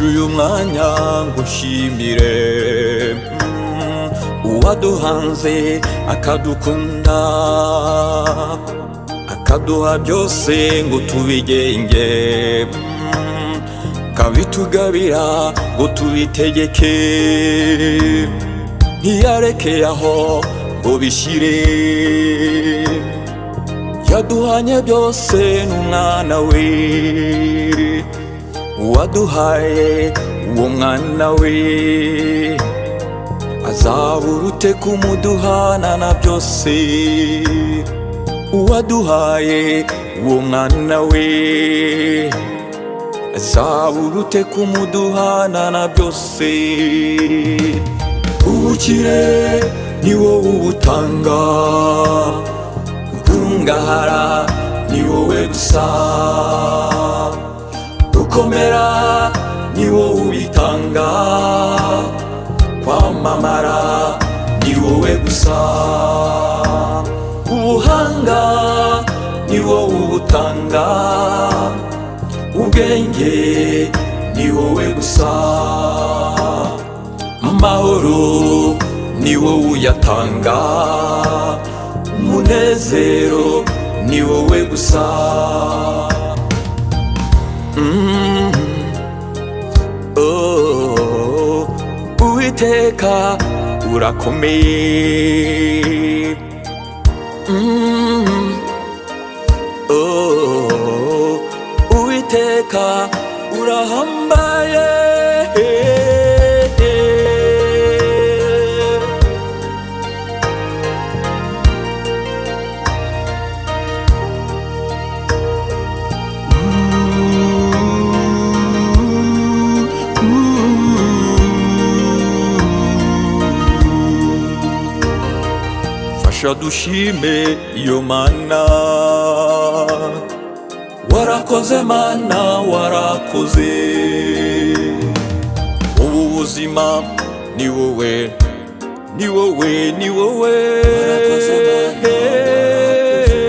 mfashe uyu mwanya ngo nshimire uwaduhanze akadukunda, akaduha byose ngo tubigenge, kabitugabira ngo tubitegeke, ntiyarekeye aho ngo bishire, yaduhanye byose n'umwana we, uwaduhaye uwo mwana we azabura ute kumuduhana na byose, uwaduhaye uwo mwana we azabura ute kumuduhana na byose. Ubukire ni wowe ubutanga, gukungahara ni wowe gusa, gukomera ni wowe ubitanga, kwamamara ni wowe gusa, ubuhanga ni wowe ubutanga, ubwenge ni wowe gusa, amahoro ni wowe uyatanga, umunezero ni wowe gusa. Uwiteka urakomeye, Uwiteka urahambaye, fasha dushime iyo mana, warakoze mana warakoze, ubu buzima ni wowe, ni wowe, ni wowe, warakoze mana warakoze,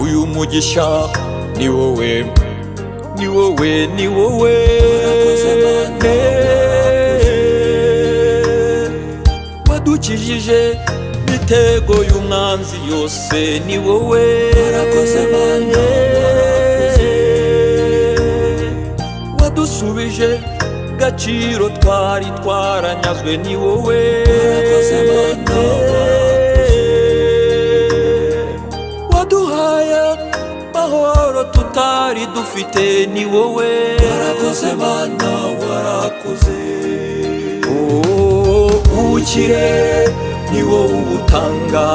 uyu mugisha ni wowe, ni wowe, ni wowe, warakoze mana wadukijije mitego y'umwanzi yose, ni wowe, warakoze mana warakoze, wadusubije gaciro twari twaranyazwe, ni wowe, warakoze mana warakoze, waduhaye mahoro tutari dufite, ni wowe, warakoze mana warakoze. Ubukire ni wowe ubutanga,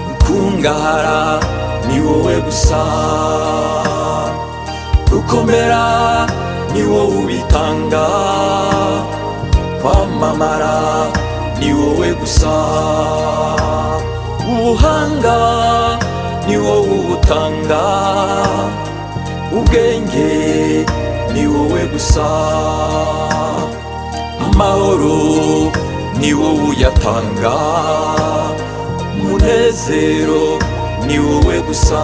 gukungahara ni wowe gusa, gukomera ni wowe ubitanga, kwamamara ni wowe gusa, ubuhanga ni wowe ubutanga, ubwenge ni wowe gusa, amahoro ni wowe uyatanga, umunezero ni wowe gusa.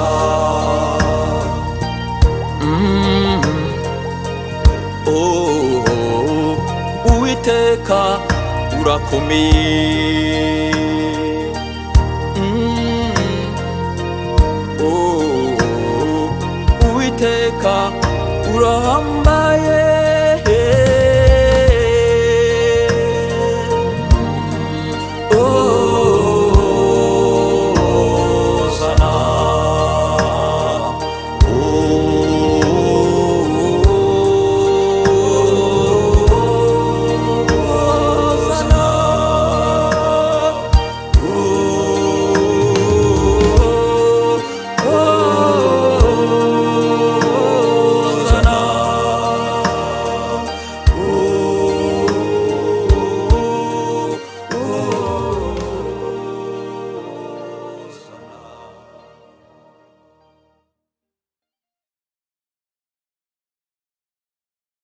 Uwiteka urakomeye, Uwiteka urahambaye.